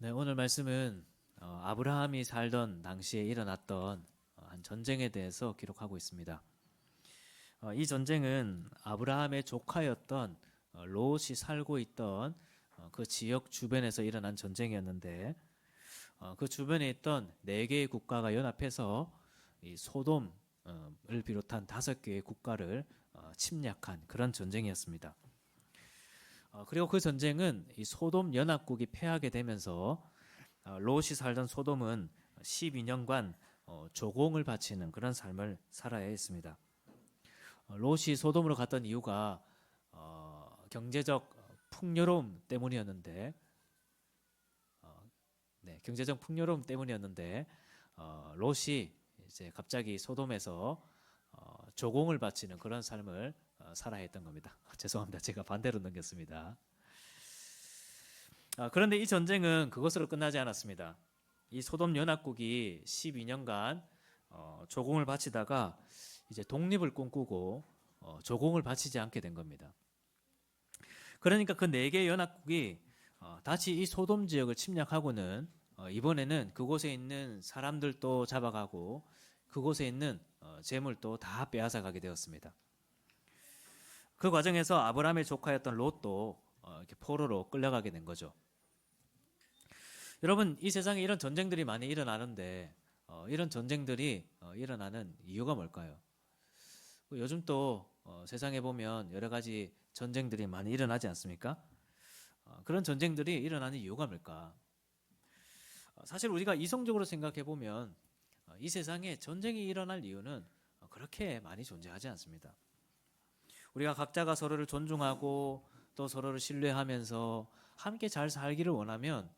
네, 오늘 말씀은 아브라함이 살던 당시에 일어났던 한 전쟁에 대해서 기록하고 있습니다. 이 전쟁은 아브라함의 조카였던 롯이 살고 있던 그 지역 주변에서 일어난 전쟁이었는데 그 주변에 있던 네 개의 국가가 연합해서 이 소돔을 비롯한 다섯 개의 국가를 침략한 그런 전쟁이었습니다. 그리고 그 전쟁은 이 소돔 연합국이 패하게 되면서 롯이 살던 소돔은 12년간 조공을 바치는 그런 삶을 살아야 했습니다. 롯이 소돔으로 갔던 이유가 경제적 풍요로움 때문이었는데, 네, 경제적 풍요로움 때문이었는데 롯이 이제 갑자기 소돔에서 조공을 바치는 그런 삶을 살아야 했던 겁니다. 죄송합니다. 제가 반대로 넘겼습니다. 그런데 이 전쟁은 그것으로 끝나지 않았습니다. 이 소돔 연합국이 12년간 조공을 바치다가 이제 독립을 꿈꾸고 조공을 바치지 않게 된 겁니다. 그러니까 그 네 개의 연합국이 다시 이 소돔 지역을 침략하고는 이번에는 그곳에 있는 사람들도 잡아가고 그곳에 있는 재물도 다 빼앗아가게 되었습니다. 그 과정에서 아브라함의 조카였던 롯도 이렇게 포로로 끌려가게 된 거죠. 여러분, 이 세상에 이런 전쟁들이 많이 일어나는데 이런 전쟁들이 일어나는 이유가 뭘까요? 요즘 또 세상에 보면 여러 가지 전쟁들이 많이 일어나지 않습니까? 그런 전쟁들이 일어나는 이유가 뭘까? 사실 우리가 이성적으로 생각해 보면 이 세상에 전쟁이 일어날 이유는 그렇게 많이 존재하지 않습니다. 우리가 각자가 서로를 존중하고 또 서로를 신뢰하면서 함께 잘 살기를 원하면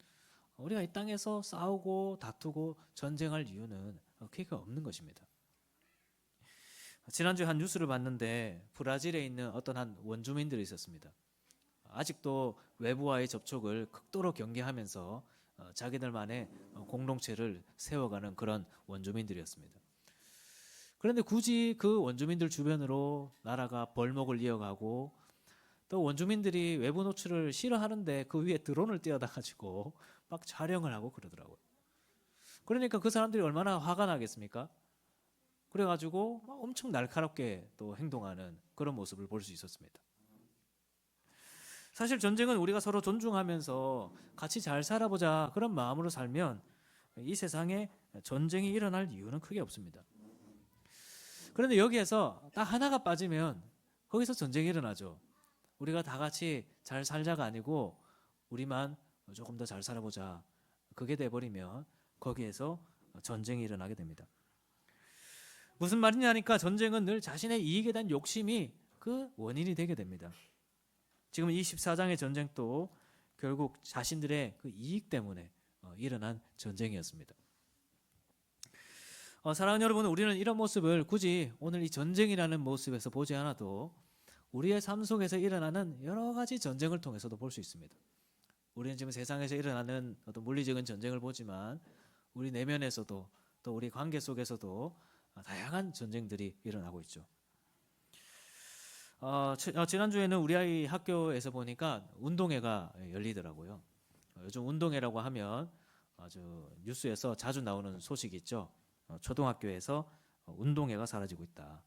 우리가 이 땅에서 싸우고 다투고 전쟁할 이유는 크게 없는 것입니다. 지난주에 한 뉴스를 봤는데 브라질에 있는 어떤 한 원주민들이 있었습니다. 아직도 외부와의 접촉을 극도로 경계하면서 자기들만의 공동체를 세워가는 그런 원주민들이었습니다. 그런데 굳이 그 원주민들 주변으로 나라가 벌목을 이어가고 또 원주민들이 외부 노출을 싫어하는데 그 위에 드론을 띄워다 가지고 막 촬영을 하고 그러더라고요. 그러니까 그 사람들이 얼마나 화가 나겠습니까? 그래가지고 막 엄청 날카롭게 또 행동하는 그런 모습을 볼 수 있었습니다. 사실 전쟁은 우리가 서로 존중하면서 같이 잘 살아보자 그런 마음으로 살면 이 세상에 전쟁이 일어날 이유는 크게 없습니다. 그런데 여기에서 딱 하나가 빠지면 거기서 전쟁이 일어나죠. 우리가 다 같이 잘 살자가 아니고 우리만 조금 더 잘 살아보자. 그게 돼버리면 거기에서 전쟁이 일어나게 됩니다. 무슨 말이냐니까 전쟁은 늘 자신의 이익에 대한 욕심이 그 원인이 되게 됩니다. 지금 이 14장의 전쟁도 결국 자신들의 그 이익 때문에 일어난 전쟁이었습니다. 사랑하는 여러분, 우리는 이런 모습을 굳이 오늘 이 전쟁이라는 모습에서 보지 않아도 우리의 삶 속에서 일어나는 여러 가지 전쟁을 통해서도 볼 수 있습니다. 우리는 지금 세상에서 일어나는 어떤 물리적인 전쟁을 보지만 우리 내면에서도 또 우리 관계 속에서도 다양한 전쟁들이 일어나고 있죠. 지난주에는 우리 아이 학교에서 보니까 운동회가 열리더라고요. 요즘 운동회라고 하면 아주 뉴스에서 자주 나오는 소식이 있죠. 초등학교에서 운동회가 사라지고 있다.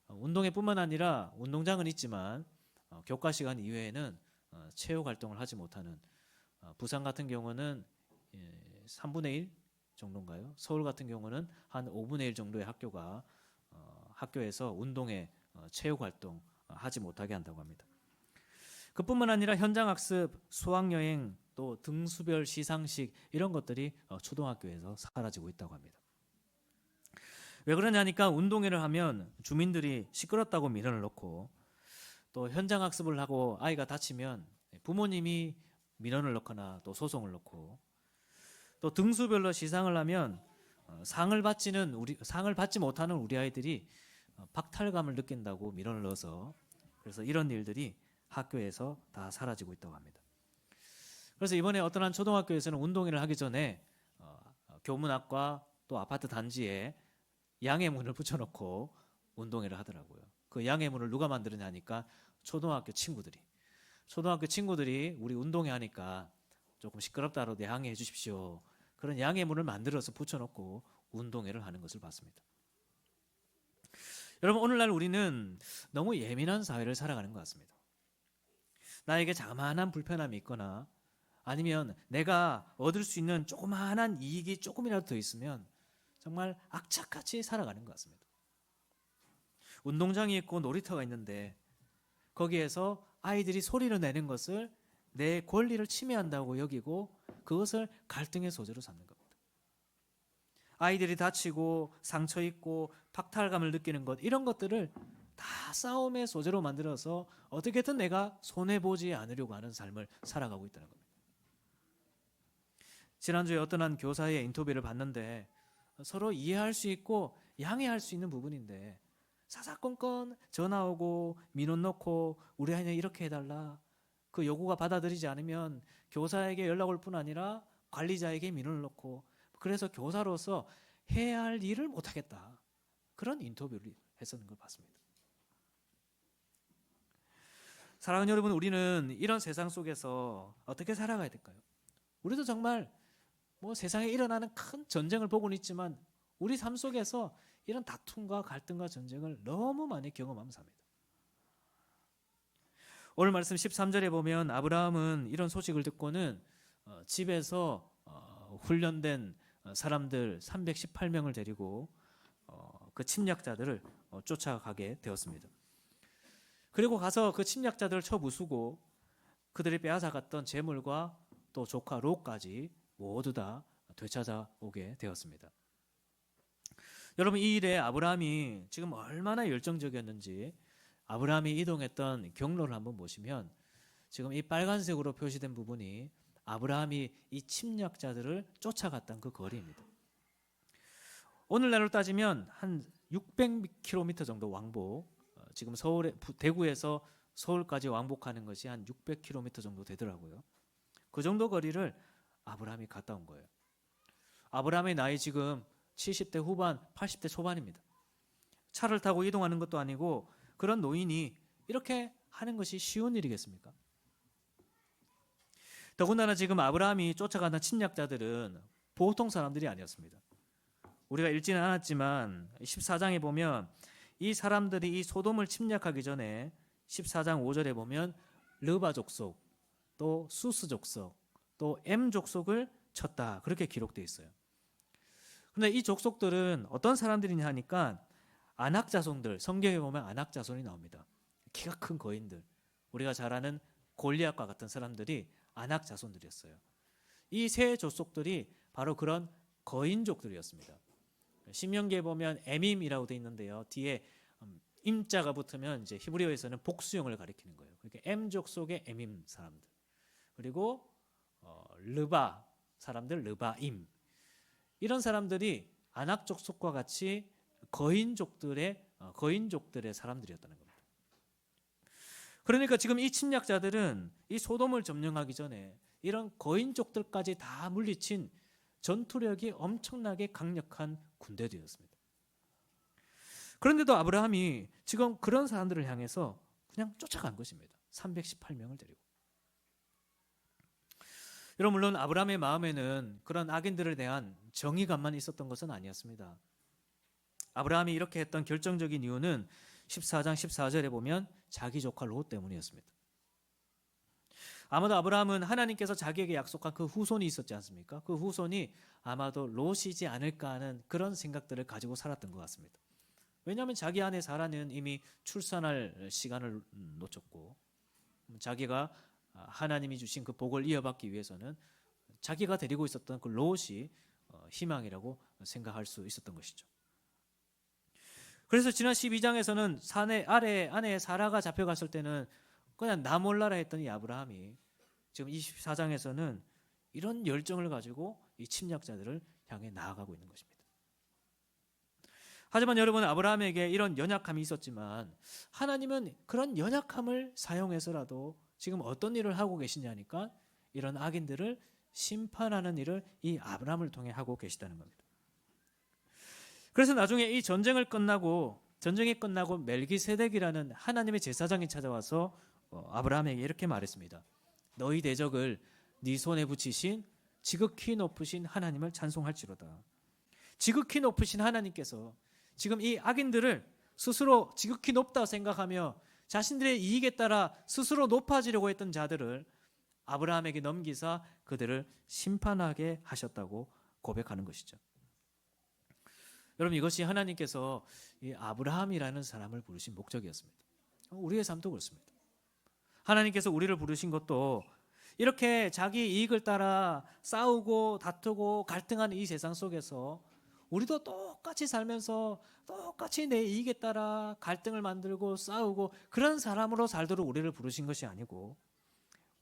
운동회뿐만 아니라 운동장은 있지만 교과 시간 이외에는 체육 활동을 하지 못하는 부산 같은 경우는 3분의 1 정도인가요? 서울 같은 경우는 한 5분의 1 정도의 학교가 학교에서 운동회 체육 활동 하지 못하게 한다고 합니다. 그뿐만 아니라 현장 학습, 수학 여행, 또 등수별 시상식 이런 것들이 초등학교에서 사라지고 있다고 합니다. 왜 그러냐니까 운동회를 하면 주민들이 시끄럽다고 민원을 넣고 또 현장 학습을 하고 아이가 다치면 부모님이 민원을 넣거나 또 소송을 넣고 또 등수별로 시상을 하면 상을 받지 못하는 우리 아이들이 박탈감을 느낀다고 민원을 넣어서 그래서 이런 일들이 학교에서 다 사라지고 있다고 합니다. 그래서 이번에 어떤 한 초등학교에서는 운동회를 하기 전에 교문 앞과 또 아파트 단지에 양해문을 붙여놓고 운동회를 하더라고요. 그 양해문을 누가 만들었냐 하니까 초등학교 친구들이 우리 운동회 하니까 조금 시끄럽다라도 양해해 주십시오. 그런 양해문을 만들어서 붙여놓고 운동회를 하는 것을 봤습니다. 여러분, 오늘날 우리는 너무 예민한 사회를 살아가는 것 같습니다. 나에게 자그마한 불편함이 있거나 아니면 내가 얻을 수 있는 조그마한 이익이 조금이라도 더 있으면 정말 악착같이 살아가는 것 같습니다. 운동장이 있고 놀이터가 있는데 거기에서 아이들이 소리를 내는 것을 내 권리를 침해한다고 여기고 그것을 갈등의 소재로 삼는 겁니다. 아이들이 다치고 상처 입고 박탈감을 느끼는 것, 이런 것들을 다 싸움의 소재로 만들어서 어떻게든 내가 손해보지 않으려고 하는 삶을 살아가고 있다는 겁니다. 지난주에 어떤 한 교사의 인터뷰를 봤는데 서로 이해할 수 있고 양해할 수 있는 부분인데 사사건건 전화 오고 민원 넣고 우리 아이는 이렇게 해달라, 그 요구가 받아들이지 않으면 교사에게 연락 올 뿐 아니라 관리자에게 민원을 넣고, 그래서 교사로서 해야 할 일을 못하겠다, 그런 인터뷰를 했었는 걸 봤습니다. 사랑하는 여러분, 우리는 이런 세상 속에서 어떻게 살아가야 될까요? 우리도 정말 세상에 일어나는 큰 전쟁을 보고는 있지만 우리 삶 속에서 이런 다툼과 갈등과 전쟁을 너무 많이 경험하면서 삽니다. 오늘 말씀 13절에 보면 아브라함은 이런 소식을 듣고는 집에서 훈련된 사람들 318명을 데리고 그 침략자들을 쫓아가게 되었습니다. 그리고 가서 그 침략자들을 쳐 부수고 그들이 빼앗아갔던 재물과 또 조카 롯까지 모두 다 되찾아오게 되었습니다. 여러분, 이 일에 아브라함이 지금 얼마나 열정적이었는지 아브라함이 이동했던 경로를 한번 보시면 지금 이 빨간색으로 표시된 부분이 아브라함이 이 침략자들을 쫓아갔던 그 거리입니다. 오늘날로 따지면 한 600km 정도 왕복, 지금 대구에서 서울까지 왕복하는 것이 한 600km 정도 되더라고요. 그 정도 거리를 아브라함이 갔다 온 거예요. 아브라함의 나이 지금 70대 후반, 80대 초반입니다. 차를 타고 이동하는 것도 아니고 그런 노인이 이렇게 하는 것이 쉬운 일이겠습니까? 더군다나 지금 아브라함이 쫓아가는 침략자들은 보통 사람들이 아니었습니다. 우리가 읽지는 않았지만 14장에 보면 이 사람들이 이 소돔을 침략하기 전에 14장 5절에 보면 르바 족속, 또 수스 족속, 또 엠 족속을 쳤다, 그렇게 기록되어 있어요. 근데 이 족속들은 어떤 사람들이냐 하니까 아낙 자손들, 성경에 보면 아낙 자손이 나옵니다. 키가 큰 거인들, 우리가 잘 아는 골리앗과 같은 사람들이 아낙 자손들이었어요. 이 세 족속들이 바로 그런 거인족들이었습니다. 신명기에 보면 에밈이라고 되어 있는데요, 뒤에 임자가 붙으면 이제 히브리어에서는 복수형을 가리키는 거예요. 그러니까 엠 족속의 에밈 사람들, 그리고 르바 사람들, 르바임, 이런 사람들이 아낙 족속과 같이 거인족들의 사람들이었다는 겁니다. 그러니까 지금 이 침략자들은 이 소돔을 점령하기 전에 이런 거인족들까지 다 물리친 전투력이 엄청나게 강력한 군대들이었습니다. 그런데도 아브라함이 지금 그런 사람들을 향해서 그냥 쫓아간 것입니다. 318명을 데리고. 여러분, 물론 아브라함의 마음에는 그런 악인들에 대한 정의감만 있었던 것은 아니었습니다. 아브라함이 이렇게 했던 결정적인 이유는 14장 14절에 보면 자기 조카 롯 때문이었습니다. 아마도 아브라함은 하나님께서 자기에게 약속한 그 후손이 있었지 않습니까? 그 후손이 아마도 롯이지 않을까 하는 그런 생각들을 가지고 살았던 것 같습니다. 왜냐하면 자기 아내 사라는 이미 출산할 시간을 놓쳤고, 자기가 하나님이 주신 그 복을 이어받기 위해서는 자기가 데리고 있었던 그 롯이 희망이라고 생각할 수 있었던 것이죠. 그래서 지난 12장에서는 아내의 사라가 잡혀갔을 때는 그냥 나 몰라라 했던 이 아브라함이 지금 24장에서는 이런 열정을 가지고 이 침략자들을 향해 나아가고 있는 것입니다. 하지만 여러분, 아브라함에게 이런 연약함이 있었지만 하나님은 그런 연약함을 사용해서라도 지금 어떤 일을 하고 계시냐니까 이런 악인들을 심판하는 일을 이 아브라함을 통해 하고 계시다는 겁니다. 그래서 나중에 이 전쟁이 끝나고 멜기세덱이라는 하나님의 제사장이 찾아와서 아브라함에게 이렇게 말했습니다. 너희 대적을 네 손에 붙이신 지극히 높으신 하나님을 찬송할지로다. 지극히 높으신 하나님께서 지금 이 악인들을 스스로 지극히 높다 생각하며 자신들의 이익에 따라 스스로 높아지려고 했던 자들을 아브라함에게 넘기사 그들을 심판하게 하셨다고 고백하는 것이죠. 여러분, 이것이 하나님께서 이 아브라함이라는 사람을 부르신 목적이었습니다. 우리의 삶도 그렇습니다. 하나님께서 우리를 부르신 것도 이렇게 자기 이익을 따라 싸우고 다투고 갈등하는 이 세상 속에서 우리도 똑같이 살면서 똑같이 내 이익에 따라 갈등을 만들고 싸우고 그런 사람으로 살도록 우리를 부르신 것이 아니고,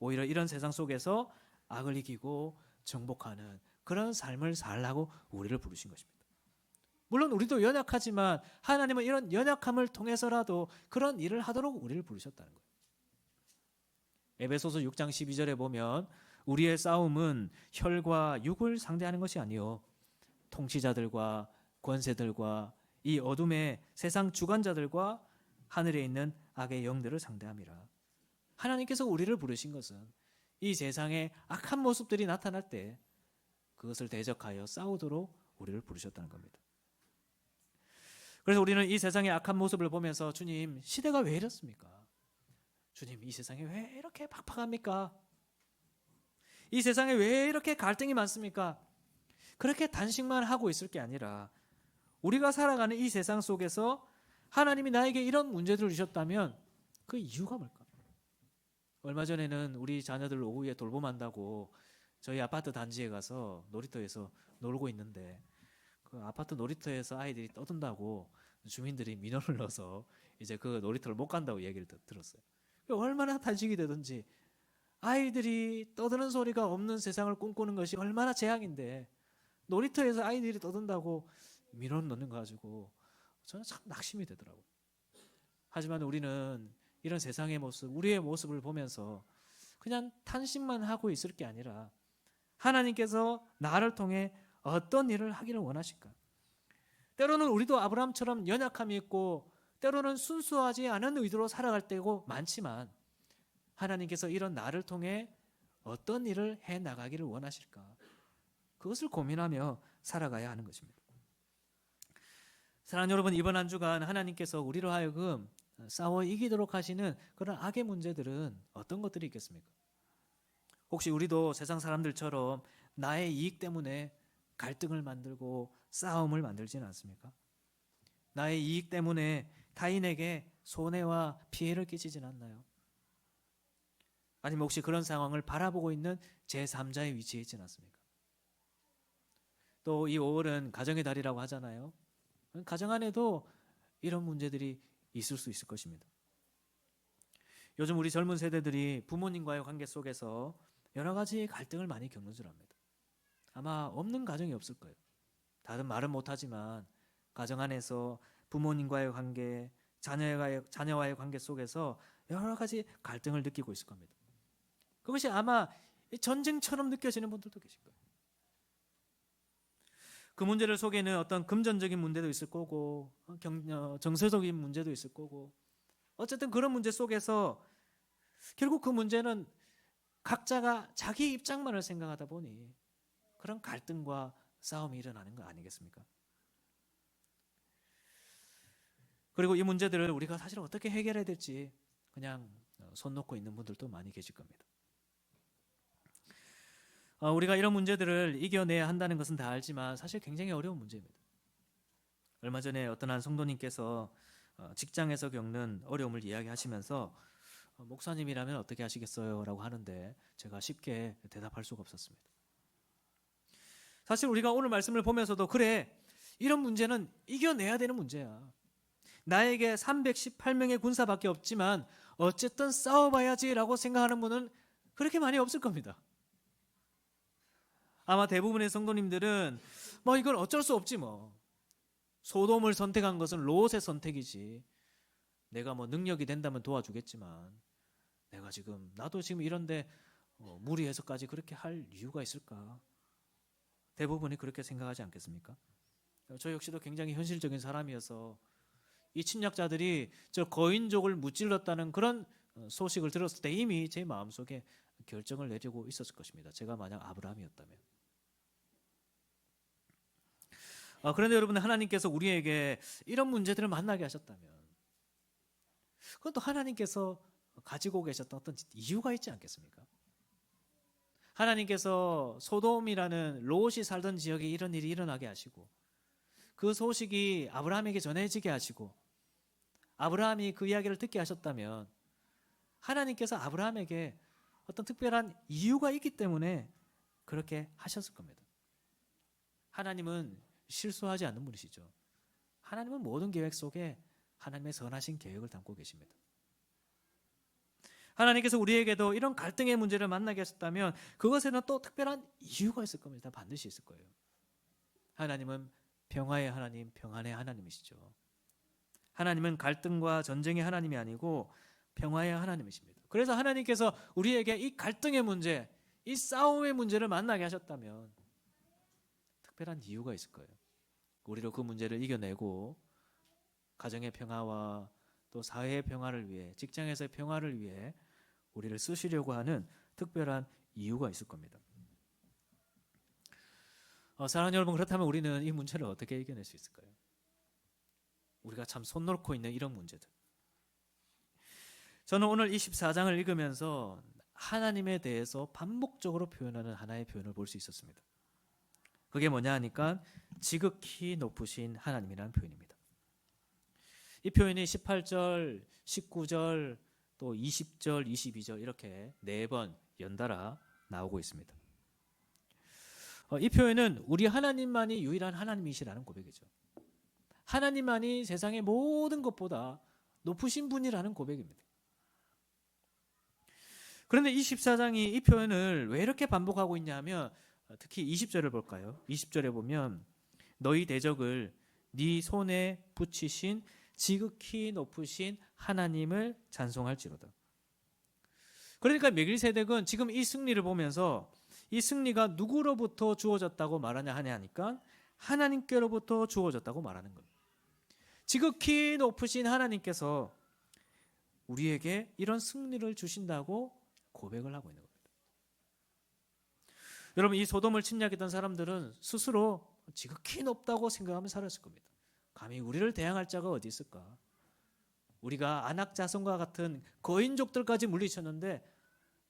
오히려 이런 세상 속에서 악을 이기고 정복하는 그런 삶을 살라고 우리를 부르신 것입니다. 물론 우리도 연약하지만 하나님은 이런 연약함을 통해서라도 그런 일을 하도록 우리를 부르셨다는 거예요. 에베소서 6장 12절에 보면 우리의 싸움은 혈과 육을 상대하는 것이 아니요 통치자들과 권세들과 이 어둠의 세상 주관자들과 하늘에 있는 악의 영들을 상대함이라. 하나님께서 우리를 부르신 것은 이 세상의 악한 모습들이 나타날 때 그것을 대적하여 싸우도록 우리를 부르셨다는 겁니다. 그래서 우리는 이 세상의 악한 모습을 보면서 주님, 시대가 왜 이렇습니까? 주님, 이 세상에 왜 이렇게 팍팍합니까? 이 세상에 왜 이렇게 갈등이 많습니까? 그렇게 단식만 하고 있을 게 아니라 우리가 살아가는 이 세상 속에서 하나님이 나에게 이런 문제들을 주셨다면 그 이유가 뭘까? 얼마 전에는 우리 자녀들 오후에 돌봄한다고 저희 아파트 단지에 가서 놀이터에서 놀고 있는데 그 아파트 놀이터에서 아이들이 떠든다고 주민들이 민원을 넣어서 이제 그 놀이터를 못 간다고 얘기를 들었어요. 얼마나 단식이 되든지 아이들이 떠드는 소리가 없는 세상을 꿈꾸는 것이 얼마나 재앙인데 놀이터에서 아이들이 떠든다고 민원 넣는 거 가지고 저는 참 낙심이 되더라고요. 하지만 우리는 이런 세상의 모습, 우리의 모습을 보면서 그냥 탄식만 하고 있을 게 아니라 하나님께서 나를 통해 어떤 일을 하기를 원하실까? 때로는 우리도 아브라함처럼 연약함이 있고 때로는 순수하지 않은 의도로 살아갈 때고 많지만 하나님께서 이런 나를 통해 어떤 일을 해나가기를 원하실까? 그것을 고민하며 살아가야 하는 것입니다. 사랑하는 여러분, 이번 한 주간 하나님께서 우리로 하여금 싸워 이기도록 하시는 그런 악의 문제들은 어떤 것들이 있겠습니까? 혹시 우리도 세상 사람들처럼 나의 이익 때문에 갈등을 만들고 싸움을 만들지는 않습니까? 나의 이익 때문에 타인에게 손해와 피해를 끼치진 않나요? 아니면 혹시 그런 상황을 바라보고 있는 제3자의 위치에 있지는 않습니까? 또 이 5월은 가정의 달이라고 하잖아요. 가정 안에도 이런 문제들이 있을 수 있을 것입니다. 요즘 우리 젊은 세대들이 부모님과의 관계 속에서 여러 가지 갈등을 많이 겪는 줄 압니다. 아마 없는 가정이 없을 거예요. 다른 말은 못하지만 가정 안에서 부모님과의 관계, 자녀와의 관계 속에서 여러 가지 갈등을 느끼고 있을 겁니다. 그것이 아마 전쟁처럼 느껴지는 분들도 계실 거예요. 그 문제를 속에는 어떤 금전적인 문제도 있을 거고 정서적인 문제도 있을 거고 어쨌든 그런 문제 속에서 결국 그 문제는 각자가 자기 입장만을 생각하다 보니 그런 갈등과 싸움이 일어나는 거 아니겠습니까? 그리고 이 문제들을 우리가 사실 어떻게 해결해야 될지 그냥 손 놓고 있는 분들도 많이 계실 겁니다. 우리가 이런 문제들을 이겨내야 한다는 것은 다 알지만 사실 굉장히 어려운 문제입니다. 얼마 전에 어떤 한 성도님께서 직장에서 겪는 어려움을 이야기하시면서 목사님이라면 어떻게 하시겠어요? 라고 하는데 제가 쉽게 대답할 수가 없었습니다. 사실 우리가 오늘 말씀을 보면서도 그래, 이런 문제는 이겨내야 되는 문제야. 나에게 318명의 군사밖에 없지만 어쨌든 싸워봐야지 라고 생각하는 분은 그렇게 많이 없을 겁니다. 아마 대부분의 성도님들은 뭐 이건 어쩔 수 없지 뭐. 소돔을 선택한 것은 롯의 선택이지. 내가 뭐 능력이 된다면 도와주겠지만 나도 지금 이런데 무리해서까지 그렇게 할 이유가 있을까? 대부분이 그렇게 생각하지 않겠습니까? 저 역시도 굉장히 현실적인 사람이어서 이 침략자들이 저 거인족을 무찔렀다는 그런 소식을 들었을 때 이미 제 마음속에 결정을 내리고 있었을 것입니다. 제가 만약 아브라함이었다면. 그런데 여러분, 하나님께서 우리에게 이런 문제들을 만나게 하셨다면, 그건 또 하나님께서 가지고 계셨던 어떤 이유가 있지 않겠습니까? 하나님께서 소돔이라는 롯이 살던 지역에 이런 일이 일어나게 하시고, 그 소식이 아브라함에게 전해지게 하시고, 아브라함이 그 이야기를 듣게 하셨다면, 하나님께서 아브라함에게 어떤 특별한 이유가 있기 때문에 그렇게 하셨을 겁니다. 하나님은 실수하지 않는 분이시죠. 하나님은 모든 계획 속에 하나님의 선하신 계획을 담고 계십니다. 하나님께서 우리에게도 이런 갈등의 문제를 만나게 하셨다면 그것에는 또 특별한 이유가 있을 겁니다. 반드시 있을 거예요. 하나님은 평화의 하나님, 평안의 하나님이시죠. 하나님은 갈등과 전쟁의 하나님이 아니고 평화의 하나님이십니다. 그래서 하나님께서 우리에게 이 갈등의 문제, 이 싸움의 문제를 만나게 하셨다면 특별한 이유가 있을 거예요. 우리로 그 문제를 이겨내고 가정의 평화와 또 사회의 평화를 위해, 직장에서의 평화를 위해 우리를 쓰시려고 하는 특별한 이유가 있을 겁니다. 사랑하는 여러분, 그렇다면 우리는 이 문제를 어떻게 이겨낼 수 있을까요? 우리가 참 손 놓고 있는 이런 문제들. 저는 오늘 24장을 읽으면서 하나님에 대해서 반복적으로 표현하는 하나의 표현을 볼 수 있었습니다. 그게 뭐냐 하니까 지극히 높으신 하나님이라는 표현입니다. 이 표현이 18절, 19절, 또 20절, 22절 이렇게 4번 연달아 나오고 있습니다. 이 표현은 우리 하나님만이 유일한 하나님이시라는 고백이죠. 하나님만이 세상의 모든 것보다 높으신 분이라는 고백입니다. 그런데 24장이 이 표현을 왜 이렇게 반복하고 있냐 하면 특히 20절을 볼까요? 20절에 보면 너희 대적을 네 손에 붙이신 지극히 높으신 하나님을 찬송할지로다. 그러니까 멜기세덱은 지금 이 승리를 보면서 이 승리가 누구로부터 주어졌다고 말하냐 하니까 하나님께로부터 주어졌다고 말하는 거예요. 지극히 높으신 하나님께서 우리에게 이런 승리를 주신다고 고백을 하고 있는 겁니다. 여러분, 이 소돔을 침략했던 사람들은 스스로 지극히 높다고 생각하며 살았을 겁니다. 감히 우리를 대항할 자가 어디 있을까? 우리가 안악 자손과 같은 거인족들까지 물리쳤는데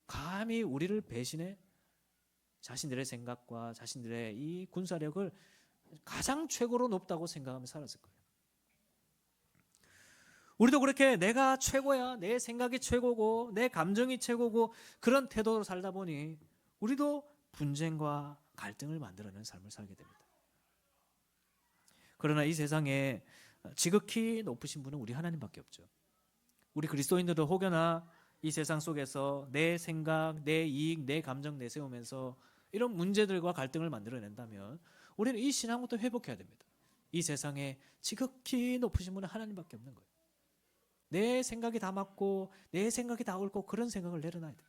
감히 우리를 배신해 자신들의 생각과 자신들의 이 군사력을 가장 최고로 높다고 생각하며 살았을 거예요. 우리도 그렇게 내가 최고야, 내 생각이 최고고 내 감정이 최고고 그런 태도로 살다 보니 우리도 분쟁과 갈등을 만들어내는 삶을 살게 됩니다. 그러나 이 세상에 지극히 높으신 분은 우리 하나님밖에 없죠. 우리 그리스도인들도 혹여나 이 세상 속에서 내 생각, 내 이익, 내 감정 내세우면서 이런 문제들과 갈등을 만들어낸다면 우리는 이 신앙부터 회복해야 됩니다. 이 세상에 지극히 높으신 분은 하나님밖에 없는 거예요. 내 생각이 다 맞고 내 생각이 다 옳고 그런 생각을 내려놔야 돼요.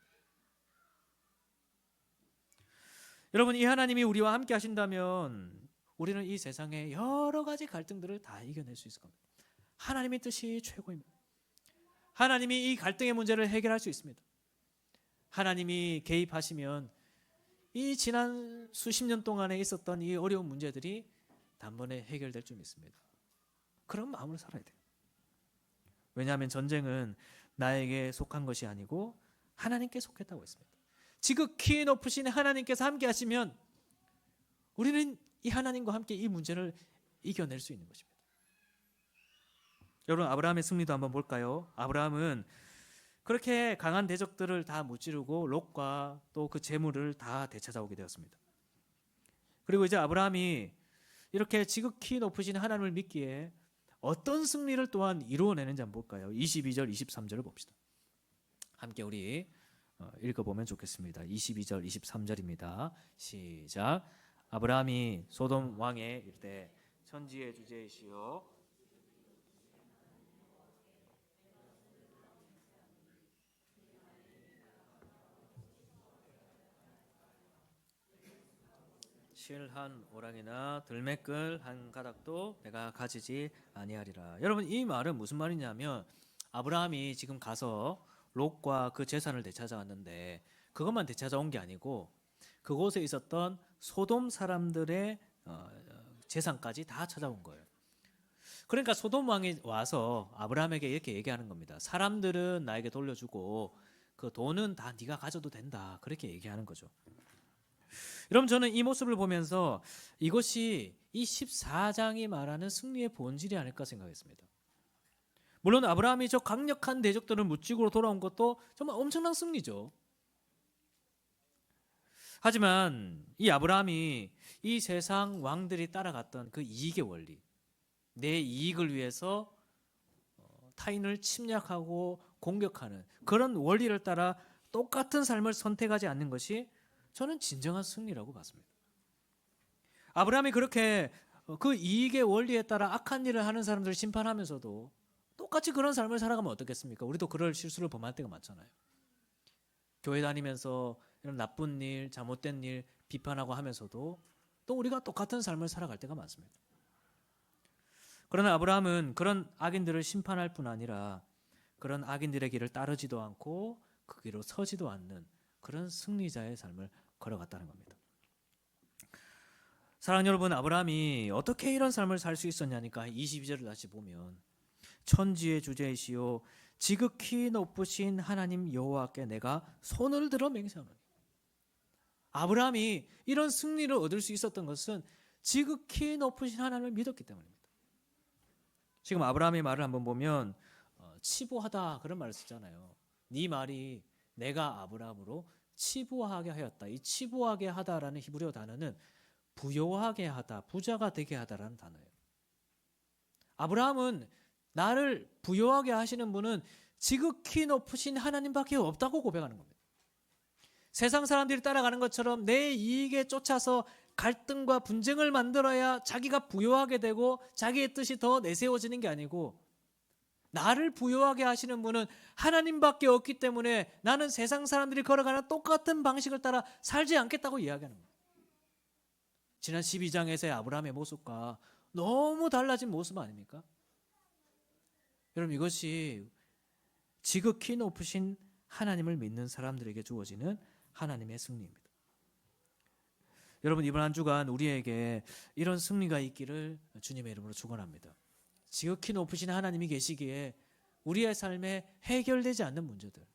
여러분, 이 하나님이 우리와 함께 하신다면 우리는 이 세상의 여러 가지 갈등들을 다 이겨낼 수 있을 겁니다. 하나님의 뜻이 최고입니다. 하나님이 이 갈등의 문제를 해결할 수 있습니다. 하나님이 개입하시면 이 지난 수십 년 동안에 있었던 이 어려운 문제들이 단번에 해결될 줄 믿습니다. 그런 마음으로 살아야 돼요. 왜냐하면 전쟁은 나에게 속한 것이 아니고 하나님께 속했다고 했습니다. 지극히 높으신 하나님께서 함께 하시면 우리는 이 하나님과 함께 이 문제를 이겨낼 수 있는 것입니다. 여러분, 아브라함의 승리도 한번 볼까요? 아브라함은 그렇게 강한 대적들을 다 무찌르고 롯과 또 그 재물을 다 되찾아오게 되었습니다. 그리고 이제 아브라함이 이렇게 지극히 높으신 하나님을 믿기에 어떤 승리를 또한 이루어내는지 한번 볼까요? 22절, 23절을 봅시다. 함께 우리 읽어보면 좋겠습니다. 22절, 23절입니다. 시작. 아브라함이 소돔 왕에 이르되 천지의 주제이시여 실한 오랑이나 들매끌 한 가닥도 내가 가지지 아니하리라. 여러분, 이 말은 무슨 말이냐면 아브라함이 지금 가서 롯과 그 재산을 되찾아왔는데 그것만 되찾아온 게 아니고 그곳에 있었던 소돔 사람들의 재산까지 다 찾아온 거예요. 그러니까 소돔 왕이 와서 아브라함에게 이렇게 얘기하는 겁니다. 사람들은 나에게 돌려주고 그 돈은 다 네가 가져도 된다. 그렇게 얘기하는 거죠. 여러분, 저는 이 모습을 보면서 이것이 이 14장이 말하는 승리의 본질이 아닐까 생각했습니다. 물론 아브라함이 저 강력한 대적들을 무찌르고 돌아온 것도 정말 엄청난 승리죠. 하지만 이 아브라함이 이 세상 왕들이 따라갔던 그 이익의 원리, 내 이익을 위해서 타인을 침략하고 공격하는 그런 원리를 따라 똑같은 삶을 선택하지 않는 것이 저는 진정한 승리라고 봤습니다. 아브라함이 그렇게 그 이익의 원리에 따라 악한 일을 하는 사람들을 심판하면서도 똑같이 그런 삶을 살아가면 어떻겠습니까? 우리도 그럴 실수를 범할 때가 많잖아요. 교회 다니면서 이런 나쁜 일, 잘못된 일 비판하고 하면서도 또 우리가 똑같은 삶을 살아갈 때가 많습니다. 그러나 아브라함은 그런 악인들을 심판할 뿐 아니라 그런 악인들의 길을 따르지도 않고 그 길로 서지도 않는 그런 승리자의 삶을 걸어갔다는 겁니다. 사랑하는 여러분, 아브라함이 어떻게 이런 삶을 살 수 있었냐니까 22절을 다시 보면 천지의 주제이시오 지극히 높으신 하나님 여호와께 내가 손을 들어 맹세하노니. 아브라함이 이런 승리를 얻을 수 있었던 것은 지극히 높으신 하나님을 믿었기 때문입니다. 지금 아브라함의 말을 한번 보면 치부하다 그런 말을 쓰잖아요. 네 말이 내가 아브라함으로 치부하게 하였다. 이 치부하게 하다라는 히브리어 단어는 부요하게 하다, 부자가 되게 하다라는 단어예요. 아브라함은 나를 부요하게 하시는 분은 지극히 높으신 하나님밖에 없다고 고백하는 겁니다. 세상 사람들이 따라가는 것처럼 내 이익에 쫓아서 갈등과 분쟁을 만들어야 자기가 부요하게 되고 자기의 뜻이 더 내세워지는 게 아니고 나를 부요하게 하시는 분은 하나님밖에 없기 때문에 나는 세상 사람들이 걸어가는 똑같은 방식을 따라 살지 않겠다고 이야기하는 거예요. 지난 12장에서의 아브라함의 모습과 너무 달라진 모습 아닙니까? 여러분, 이것이 지극히 높으신 하나님을 믿는 사람들에게 주어지는 하나님의 승리입니다. 여러분, 이번 한 주간 우리에게 이런 승리가 있기를 주님의 이름으로 축원합니다. 지극히 높으신 하나님이 계시기에 우리의 삶에 해결되지 않는 문제들,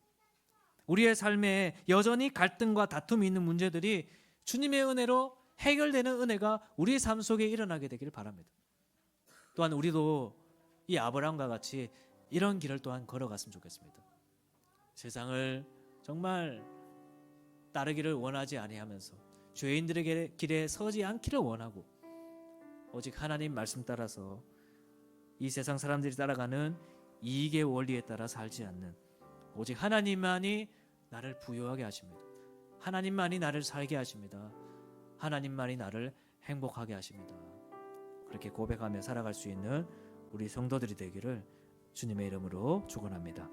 우리의 삶에 여전히 갈등과 다툼이 있는 문제들이 주님의 은혜로 해결되는 은혜가 우리의 삶 속에 일어나게 되기를 바랍니다. 또한 우리도 이 아브라함과 같이 이런 길을 또한 걸어갔으면 좋겠습니다. 세상을 정말 따르기를 원하지 아니하면서 죄인들의 길에 서지 않기를 원하고 오직 하나님 말씀 따라서 이 세상 사람들이 따라가는 이익의 원리에 따라 살지 않는 오직 하나님만이 나를 부유하게 하십니다. 하나님만이 나를 살게 하십니다. 하나님만이 나를 행복하게 하십니다. 그렇게 고백하며 살아갈 수 있는 우리 성도들이 되기를 주님의 이름으로 축원합니다.